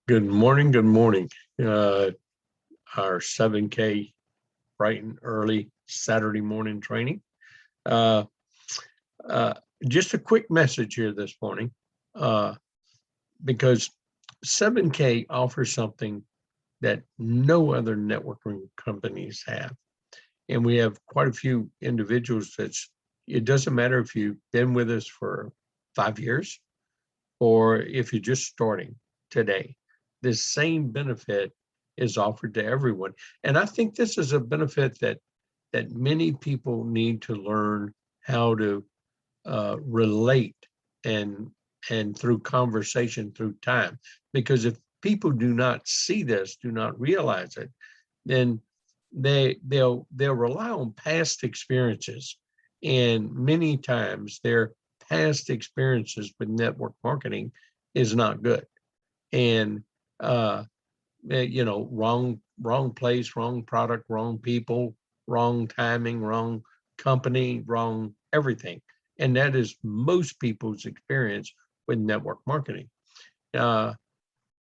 Good morning. Good morning. Uh, our 7K bright and early Saturday morning training. Uh, uh, just a quick message here this morning, uh, because 7K offers something that no other networking companies have. And we have quite a few individuals it doesn't matter if you've been with us for 5 years or if you're just starting today. This same benefit is offered to everyone. And I think this is a benefit that many people need to learn how to relate and through conversation, through time. Because if people do not see this, do not realize it, then they'll rely on past experiences. And many times their past experiences with network marketing is not good. And wrong place, wrong product, wrong people, wrong timing, wrong company, wrong everything. And that is most people's experience with network marketing. Uh,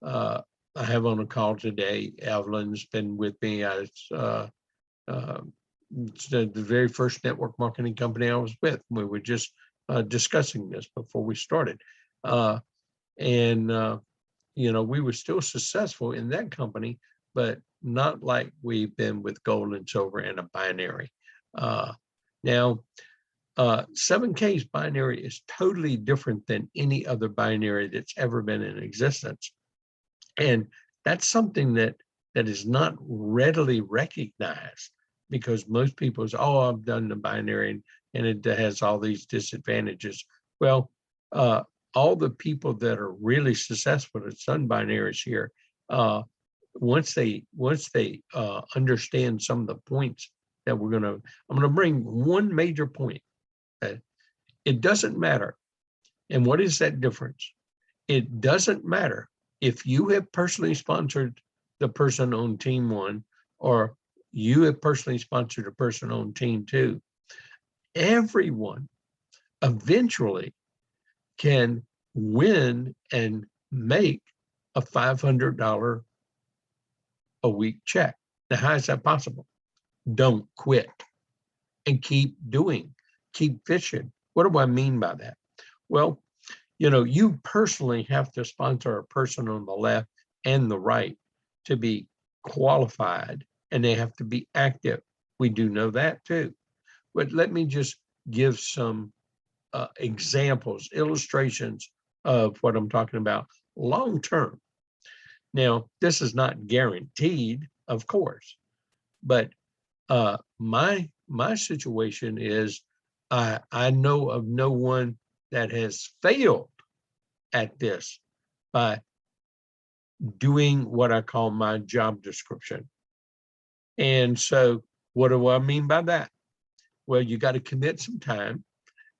uh, I have on a call today, Evelyn's been with me as the very first network marketing company I was with. We were just discussing this before we started. And we were still successful in that company, but not like we've been with gold and silver and a binary. Now, 7K's binary is totally different than any other binary that's ever been in existence. And that's something that is not readily recognized, because most people say, oh, I've done the binary and it has all these disadvantages. Well, all the people that are really successful at done binaries here, once they understand some of the points that I'm gonna bring one major point. It doesn't matter. And what is that difference? It doesn't matter if you have personally sponsored the person on team one, or you have personally sponsored a person on team two. Everyone eventually can win and make a $500 a week check. Now, how is that possible? Don't quit and keep doing, keep fishing. What do I mean by that? Well, you personally have to sponsor a person on the left and the right to be qualified, and they have to be active. We do know that too. But let me just give some examples, illustrations of what I'm talking about long term. Now, this is not guaranteed, of course, but my situation is I know of no one that has failed at this by doing what I call my job description. And so what do I mean by that? Well, you got to commit some time.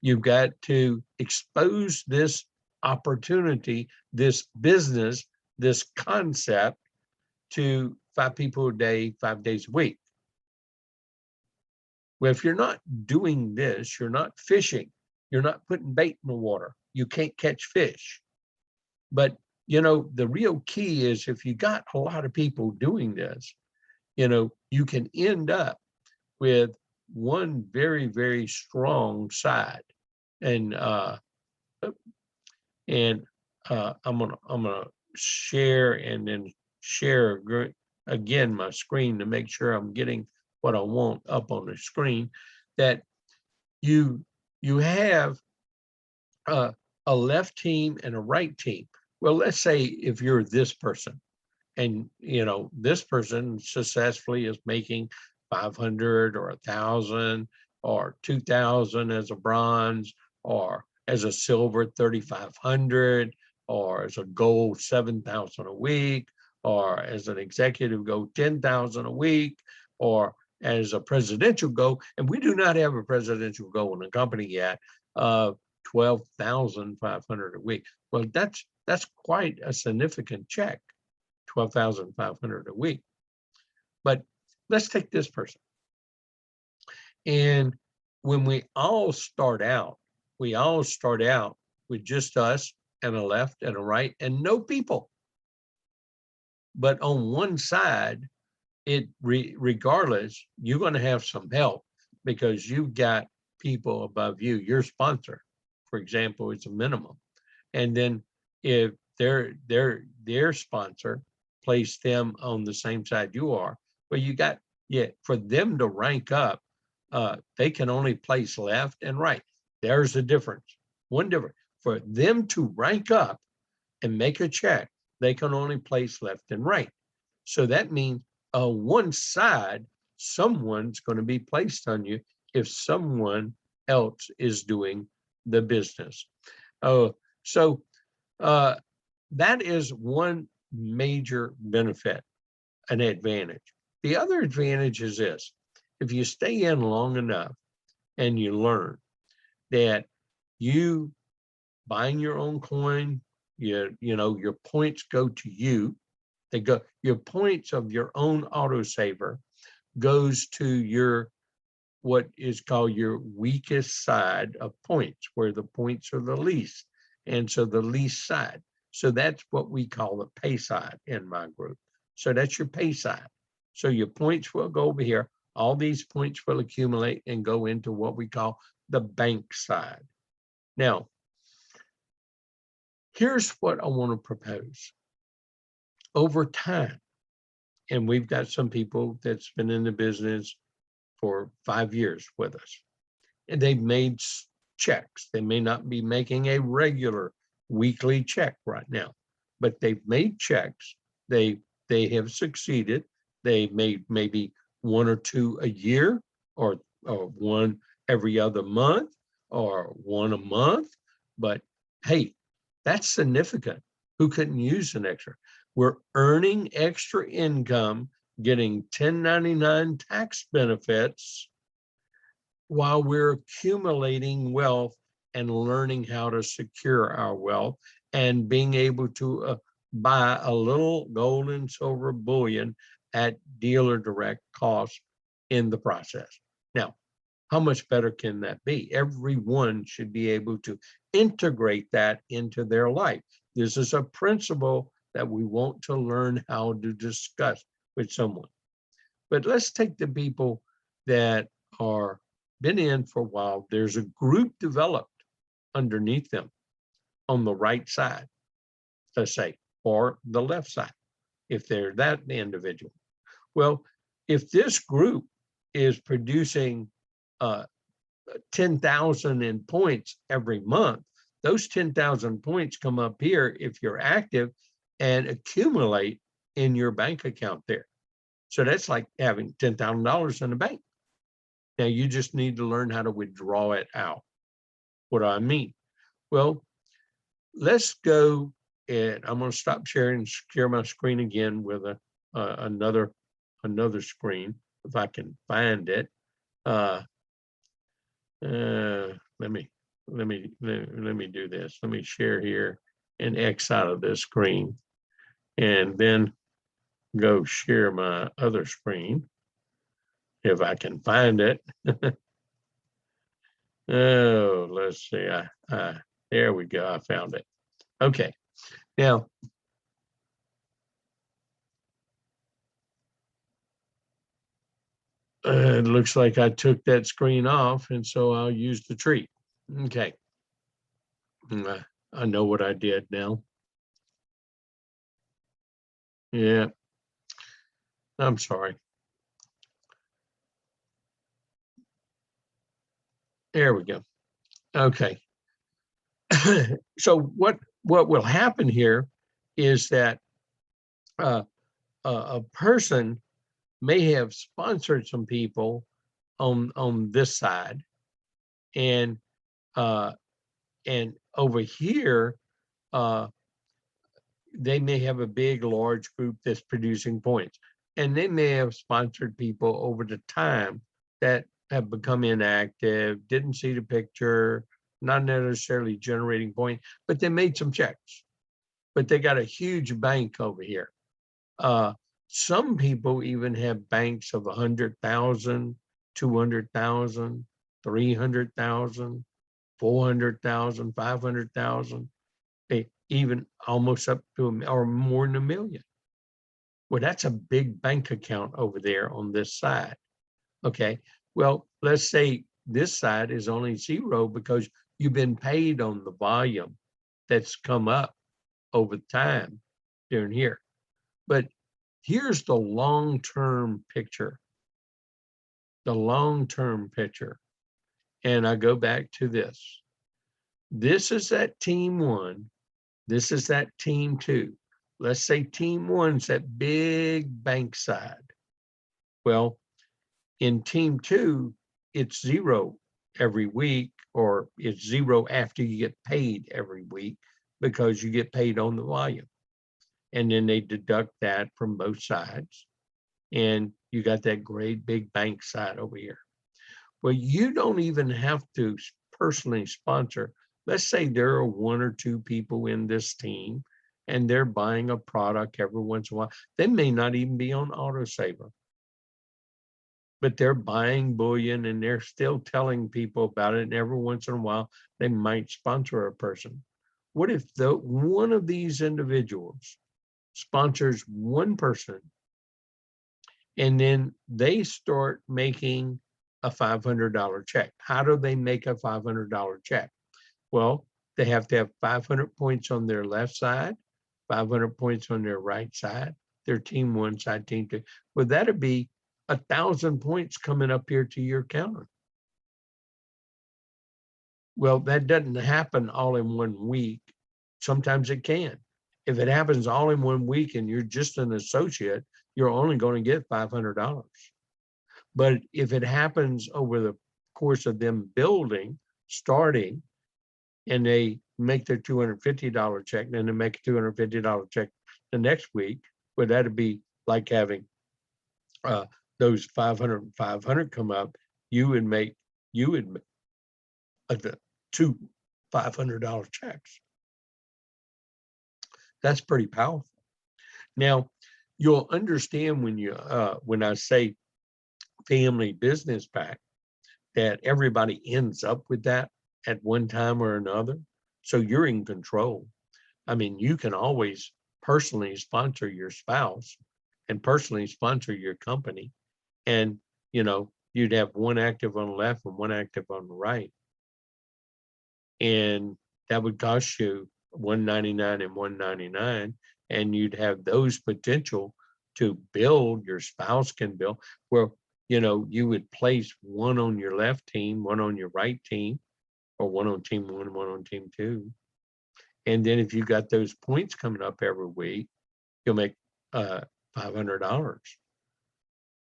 You've got to expose this opportunity, this business, this concept to 5 people a day, 5 days a week. Well, if you're not doing this, you're not fishing, you're not putting bait in the water, you can't catch fish. But, the real key is if you got a lot of people doing this, you can end up with one very, very strong side. And I'm gonna share and then share again my screen to make sure I'm getting what I want up on the screen. That you have a left team and a right team. Well, let's say if you're this person, and this person successfully is making 500 or 1,000 or 2,000 as a bronze, or as a silver 3,500, or as a gold 7,000 a week, or as an executive go 10,000 a week, or as a presidential goal. And we do not have a presidential goal in the company yet of 12,500 a week. Well, that's quite a significant check, 12,500 a week. But let's take this person. And when we all start out with just us and a left and a right and no people. But on one side, regardless, you're going to have some help because you've got people above you. Your sponsor, for example, is a minimum. And then if their sponsor placed them on the same side you are, well, you got, yeah, for them to rank up, they can only place left and right. There's the difference. One difference. For them to rank up and make a check, they can only place left and right. So that means one side, someone's going to be placed on you if someone else is doing the business. So that is one major benefit, an advantage. The other advantage is this: if you stay in long enough and you learn that you buying your own coin, you know, your points go to you. They go, your points of your own autosaver goes to your, what is called your weakest side of points, where the points are the least. And so the least side. So that's what we call the pay side in my group. So that's your pay side. So your points will go over here. All these points will accumulate and go into what we call the bank side. Now, here's what I want to propose. Over time, and we've got some people that's been in the business for 5 years with us, and they've made checks. They may not be making a regular weekly check right now, but they've made checks. They have succeeded. They made maybe 1 or 2 a year, or one every other month, or 1 a month. But hey, that's significant. Who couldn't use an extra? We're earning extra income, getting 1099 tax benefits while we're accumulating wealth and learning how to secure our wealth and being able to buy a little gold and silver bullion at dealer direct cost in the process. Now, how much better can that be? Everyone should be able to integrate that into their life. This is a principle that we want to learn how to discuss with someone. But let's take the people that are been in for a while. There's a group developed underneath them on the right side, let's say, or the left side, if they're that individual. Well, if this group is producing 10,000 in points every month, those 10,000 points come up here if you're active and accumulate in your bank account there. So that's like having $10,000 in the bank. Now you just need to learn how to withdraw it out. What do I mean? Well, let's go, and I'm going to stop sharing, share my screen again with another screen if I can find it. Let me do this. Let me share here and X out of this screen, and then go share my other screen if I can find it. Oh, let's see. There we go. I found it. Okay. Now, it looks like I took that screen off, and so I'll use the tree. Okay. I know what I did now. Yeah. I'm sorry. There we go. Okay. So what will happen here is that a person may have sponsored some people on this side, and over here they may have a big large group that's producing points, and they may have sponsored people over the time that have become inactive, didn't see the picture, not necessarily generating points, but they made some checks, but they got a huge bank over here. Some people even have banks of 100,000, 200,000, 300,000, 400,000, 500,000, even almost up to or more than 1 million. Well, that's a big bank account over there on this side. Okay, well, let's say this side is only 0 because you've been paid on the volume that's come up over time during here. But here's the long-term picture. The long-term picture. And I go back to this. This is that team 1. This is that team 2. Let's say team 1's that big bank side. Well, in team 2, it's 0 every week, or it's 0 after you get paid every week because you get paid on the volume. And then they deduct that from both sides. And you got that great big bank side over here. Well, you don't even have to personally sponsor. Let's say there are 1 or 2 people in this team and they're buying a product every once in a while. They may not even be on autosaver, but they're buying bullion and they're still telling people about it. And every once in a while, they might sponsor a person. What if one of these individuals sponsors one person and then they start making a $500 check? How do they make a $500 check? Well, they have to have 500 points on their left side, 500 points on their right side, their team 1 side, team 2. Well, that'd be 1,000 points coming up here to your counter. Well, that doesn't happen all in 1 week. Sometimes it can. If it happens all in 1 week and you're just an associate, you're only going to get $500. But if it happens over the course of them building, starting, and they make their $250 check, and then they make a $250 check the next week, well, that'd be like having those 500 and 500 come up. You would make 2 $500 checks. That's pretty powerful. Now, you'll understand when I say family business pack, that everybody ends up with that at one time or another. So you're in control. I mean, you can always personally sponsor your spouse and personally sponsor your company. And, you'd have 1 active on the left and 1 active on the right. And that would cost you $199 and $199. And you'd have those potential to build, your spouse can build, where, you would place 1 on your left team, 1 on your right team, or 1 on team 1, 1 on team 2. And then if you got those points coming up every week, you'll make $500.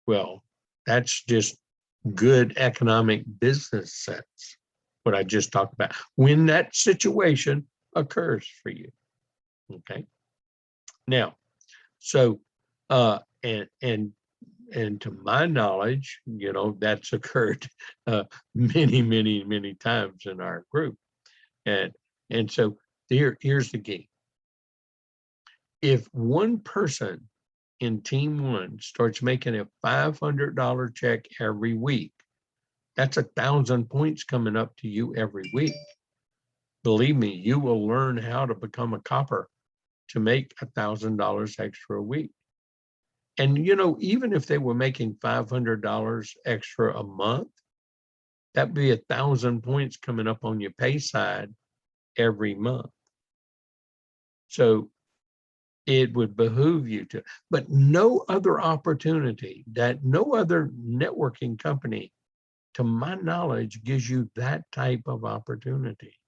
Well, that's just good economic business sense, what I just talked about, when that situation occurs for you. Okay. Now, so and to my knowledge, that's occurred many, many, many times in our group. And so here's the key. If one person in team 1 starts making a $500 check every week, that's 1,000 points coming up to you every week. Believe me, you will learn how to become a copper to make $1,000 extra a week. And, even if they were making $500 extra a month, that'd be 1,000 points coming up on your pay side every month. So it would behoove you to, but no other opportunity, that no other networking company, to my knowledge, gives you that type of opportunity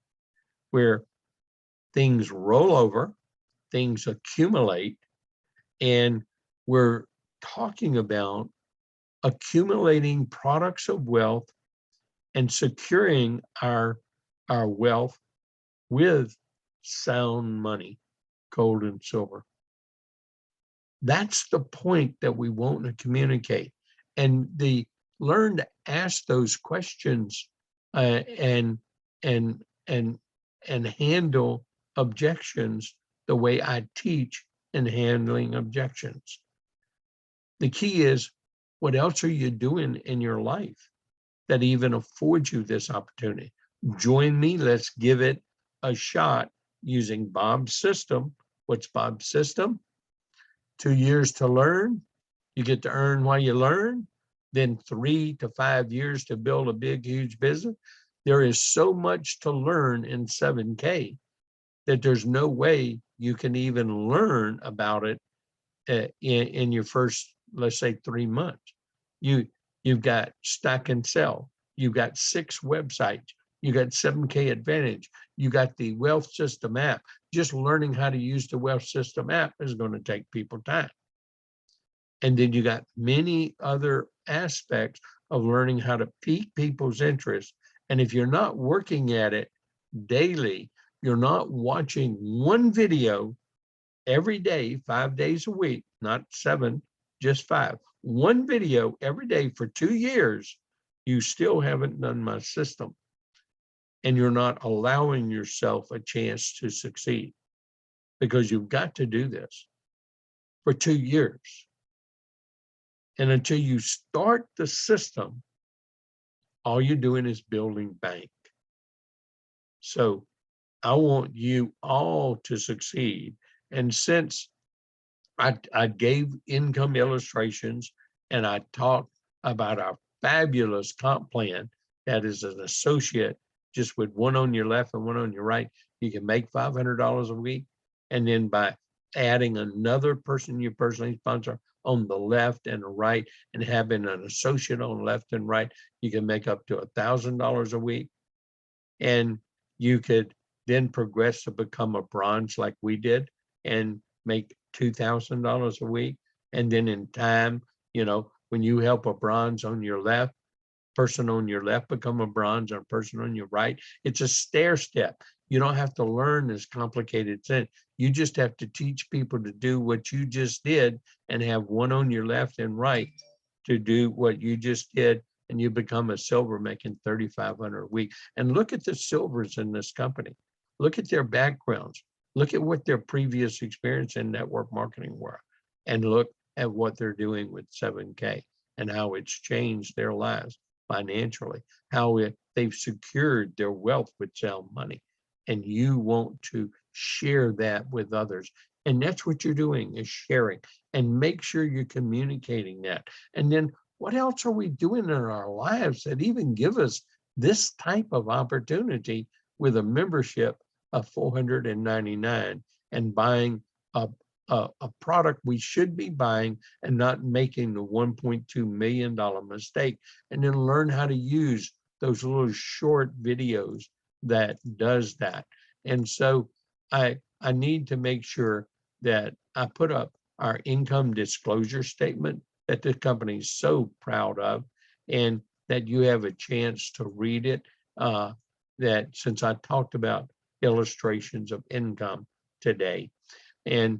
where things roll over, things accumulate, and we're talking about accumulating products of wealth and securing our wealth with sound money, gold and silver. That's the point that we want to communicate, and learn to ask those questions and handle objections the way I teach in handling objections. The key is, what else are you doing in your life that even affords you this opportunity? Join me. Let's give it a shot using Bob's system. What's Bob's system? 2 years to learn. You get to earn while you learn. Then 3 to 5 years to build a big, huge business. There is so much to learn in 7K that there's no way you can even learn about it in your first, let's say, 3 months. You've got Stack and Sell. You've got 6 websites. You got 7K Advantage. You got the Wealth System app. Just learning how to use the Wealth System app is going to take people time. And then you got many other aspects of learning how to pique people's interest. And if you're not working at it daily, you're not watching one video every day, 5 days a week, not 7, just 5. One video every day for 2 years, you still haven't done my system. And you're not allowing yourself a chance to succeed, because you've got to do this for 2 years. And until you start the system, all you're doing is building bank. So I want you all to succeed. And since I gave income illustrations and I talked about our fabulous comp plan that is an associate, just with one on your left and one on your right, you can make $500 a week. And then by adding another person you personally sponsor on the left and the right, and having an associate on left and right, you can make up to $1,000 a week. And you could then progress to become a bronze like we did and make $2,000 a week. And then in time, you know, when you help a bronze on your left, person on your left become a bronze, and a person on your right, it's a stair step. You don't have to learn this complicated thing. You just have to teach people to do what you just did and have one on your left and right to do what you just did, and you become a silver making $3,500 a week. And look at the silvers in this company. Look at their backgrounds. Look at what their previous experience in network marketing were, and look at what they're doing with 7K and how it's changed their lives financially, how they've secured their wealth with sound money. And you want to share that with others. And that's what you're doing, is sharing. And make sure you're communicating that. And then what else are we doing in our lives that even give us this type of opportunity with a membership of $499 and buying a product we should be buying and not making the $1.2 million mistake, and then learn how to use those little short videos that does that. And so I need to make sure that I put up our income disclosure statement that the company is so proud of, and that you have a chance to read it. That since I talked about illustrations of income today, and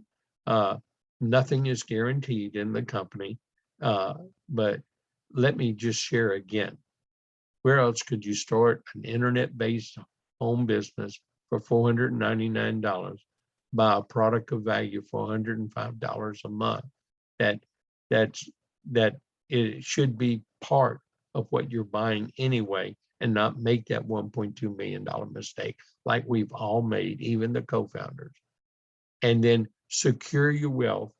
nothing is guaranteed in the company, but let me just share again. Where else could you start an internet-based home business for $499, buy a product of value for $105 a month? That it should be part of what you're buying anyway, and not make that $1.2 million mistake like we've all made, even the co-founders. And then secure your wealth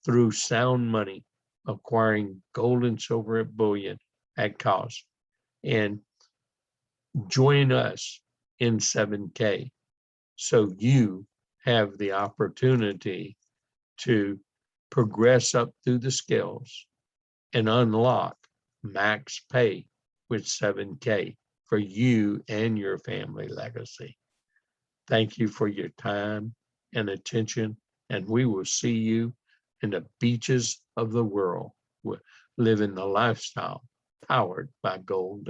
through sound money, acquiring gold and silver at bullion at cost. And join us in 7K so you have the opportunity to progress up through the scales and unlock max pay with 7K for you and your family legacy. Thank you for your time and attention, and we will see you in the beaches of the world, living the lifestyle powered by gold.